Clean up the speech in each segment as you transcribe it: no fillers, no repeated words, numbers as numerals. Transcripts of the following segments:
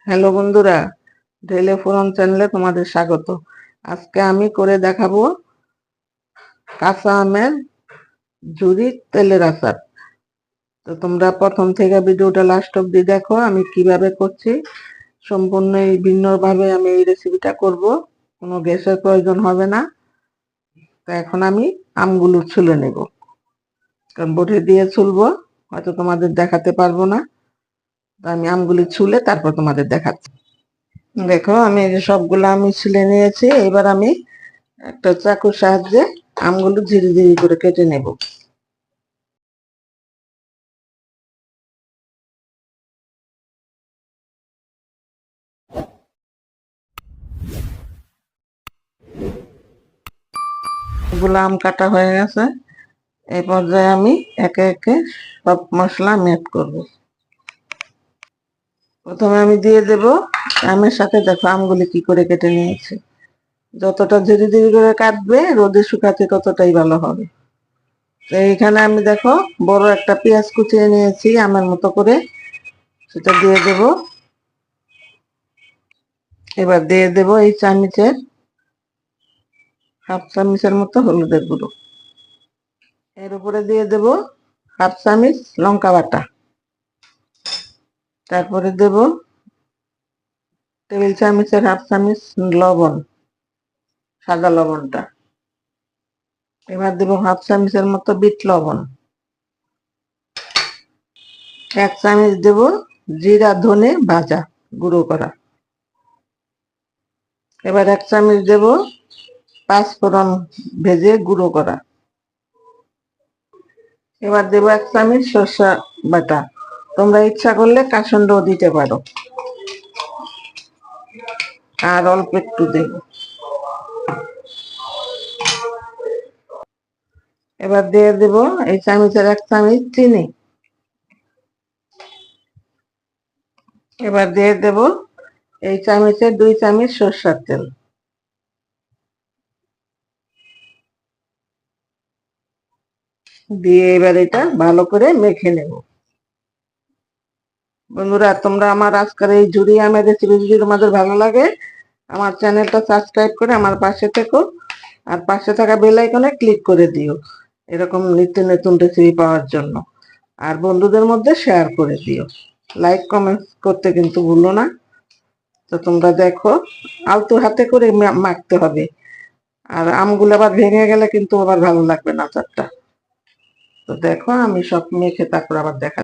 Hello বন্ধুরা, ঢেলে ফোরন চ্যানেলে তোমাদের স্বাগত। আজকে আমি করে দেখাবো কাঁচা আমের ঝুরি তেলের আচার। তো তোমরা প্রথম থেকে ভিডিওটা লাস্ট অব্দি দেখো আমি কিভাবে করছি। সম্পূর্ণ ভিন্নভাবে আমি এই রেসিপিটা করব, কোনো গ্যাসের প্রয়োজন হবে না। তো এখন আমি আমগুলো ছুলে নেব, কারণ বটি দিয়ে ছুলবো, হয়তো তোমাদের দেখাতে পারবো না। তো আমি আমগুলি ছুলে তারপর তোমাদের দেখাচ্ছি। দেখো আমি এই যে সবগুলো আমি ছুলে নিয়েছি। এবার আমি একটা চাকুর সাহায্যে আমগুলো ঝিরি ঝিরি করে কেটে নেব। এগুলো আম কাটা হয়ে গেছে। এই পর্যায়ে আমি একে একে সব মশলা আমি অ্যাড করব। প্রথমে আমি দিয়ে দেব আমের সাথে, দেখো আমগুলি কি করে কেটে নিয়েছি। যতটা ঝিরি ঝিরি করে কাটবে, রোদে শুকাতে ততটাই ভালো হবে। তো এইখানে আমি দেখো বড় একটা পেঁয়াজ কুচিয়ে নিয়েছি আমের মতো করে, সেটা দিয়ে দেব। এবার দিয়ে দেব এই চামচের হাফ চামচের মতো হলুদের গুঁড়ো। এর উপরে দিয়ে দেব হাফ চামচ লঙ্কা বাটা। তারপরে দেব টেবিল চামচের হাফ চামচ লবণ, সাদা লবণটা। এবার দেব হাফ চামচের মতো বিট লবণ। এক চামচ দেব জিরা ধনে ভাজা গুঁড়ো করা। এবার এক চামচ দেব পাঁচ ফোড়ন ভেজে গুঁড়ো করা। এবার দেব এক চামচ সরষা বাটা। তোমরা ইচ্ছা করলে কাসুন্ডও দিতে পারো। আর অল্প একটু দেব। এবার দিয়ে দেব এই চামচের এক চামচ চিনি। এবার দিয়ে দেব এই চামচের দুই চামচ সরষের তেল। দিয়ে এবার এটা ভালো করে মেখে নেব। বন্ধুরা, তোমরা আমার আজকের এই ঝুরি আমের রেসিপি যদি তোমাদের ভালো লাগে, আমার চ্যানেলটা সাবস্ক্রাইব করে আমার পাশে থেকো, আর পাশে থাকা বেল আইকনে ক্লিক করে দিও এরকম নিত্য নতুন রেসিপি পাওয়ার জন্য। আর বন্ধুদের মধ্যে শেয়ার করে দিও। লাইক কমেন্ট করতে কিন্তু ভুলো না। তো তোমরা দেখো আলতো হাতে করে মাখতে হবে, আর আমগুলো আবার ভেঙে গেলে কিন্তু আবার ভালো লাগবে না আচারটা। তো দেখো আমি সব মেখে তারপর আবার দেখা।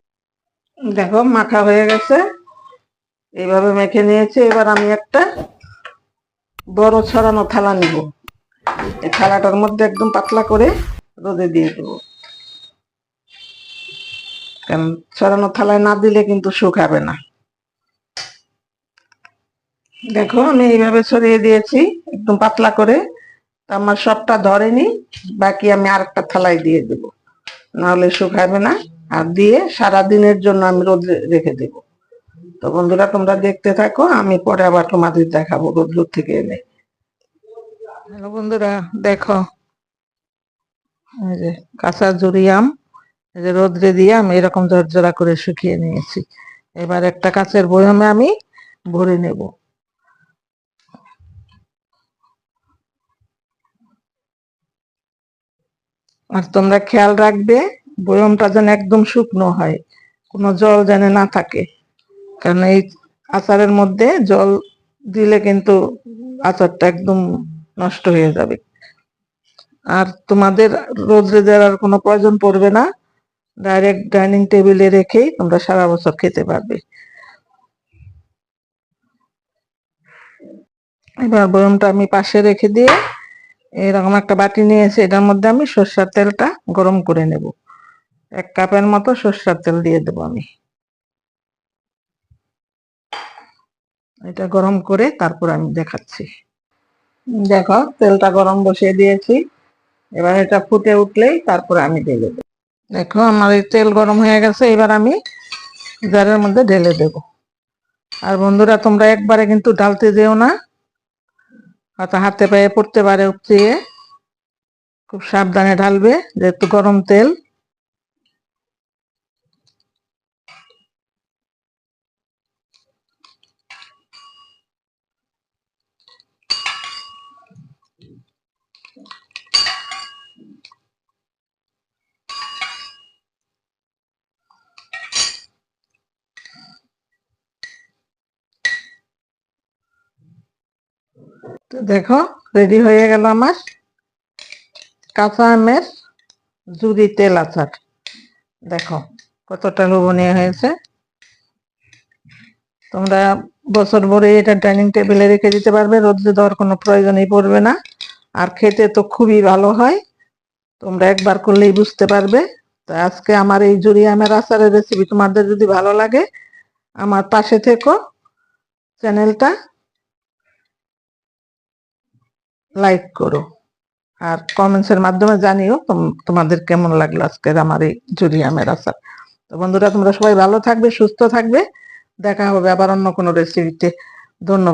দেখো মাখা হয়ে গেছে, এইভাবে মেখে নিয়েছি। এবার আমি একটা বড় ছড়ানো থালা নিব। এই থালাটার মধ্যে একদম পাতলা করে রোদে দিয়ে দেবো, কারণ ছড়ানো থালায় না দিলে কিন্তু শুকাবে না। দেখো আমি এইভাবে ছড়িয়ে দিয়েছি একদম পাতলা করে। আমার সবটা ধরেনি, বাকি আমি আরেকটা থালায় দিয়ে দেব, নাহলে শুকাবে না। আর দিয়ে সারা দিনের জন্য আমি রোদে রেখে দেব। তো বন্ধুরা, তোমরা দেখতে থাকো, আমি পরে আবার তোমাদের দেখাবো রোদ থেকে এনে। হ্যালো বন্ধুরা, দেখো এই যে কাঁচা ঝুরি আম, এই যে রোদ্রে দিয়ে আমি এরকম ঝরঝরা করে শুকিয়ে নিয়েছি। এবার একটা কাঁচের বয়ামে আমি ভরে নেব। আর তোমরা খেয়াল রাখবে বয়ামটা যেন একদম শুকনো হয়, কোনো জল যেন না থাকে, কারণ এই আচারের মধ্যে জল দিলে কিন্তু আচারটা একদম নষ্ট হয়ে যাবে। আর তোমাদের রোদ্রে দেওয়ার কোনো প্রয়োজন পড়বে না, ডাইরেক্ট ডাইনিং টেবিলে রেখেই তোমরা সারা বছর খেতে পারবে। এবার বয়মটা আমি পাশে রেখে দিয়ে এরকম একটা বাটি নিয়েছি, এটার মধ্যে আমি সরষের তেলটা গরম করে নেব। 1 কাপের মতো সরষের তেল দিয়ে দেবো আমি। এটা গরম করে তারপর আমি দেখাচ্ছি। দেখো তেলটা গরম বসিয়ে দিয়েছি, এবার এটা ফুটে উঠলেই তারপর আমি ঢেলে দেবো। দেখো আমার এই তেল গরম হয়ে গেছে, এবার আমি জারের মধ্যে ঢেলে দেব। আর বন্ধুরা, তোমরা একবারে কিন্তু ঢালতে যেও না, হয়তো হাতে পায়ে পড়তে পারে উপচিয়ে। খুব সাবধানে ঢালবে, যেহেতু গরম তেল। তো দেখো রেডি হয়ে গেল আমার কাঁচা আমের ঝুরি তেল আচার। দেখো কতটা লোভনীয় হয়েছে। তোমরা বছর ভরে এটা ডাইনিং টেবিলে রেখে দিতে পারবে, রোদ্রে দেওয়ার কোনো প্রয়োজনই পড়বে না। আর খেতে তো খুবই ভালো হয়, তোমরা একবার করলেই বুঝতে পারবে। তো আজকে আমার এই ঝুরি আমের আচারের রেসিপি তোমাদের যদি ভালো লাগে আমার পাশে থেকো, চ্যানেলটা লাইক করো আর কমেন্টসের মাধ্যমে জানিও তোমাদের কেমন লাগলো আজকের আমার এই ঝুরি আমের আচার। তো বন্ধুরা তোমরা সবাই ভালো থাকবে, সুস্থ থাকবে, দেখা হবে আবার অন্য কোনো রেসিপিতে। ধন্যবাদ।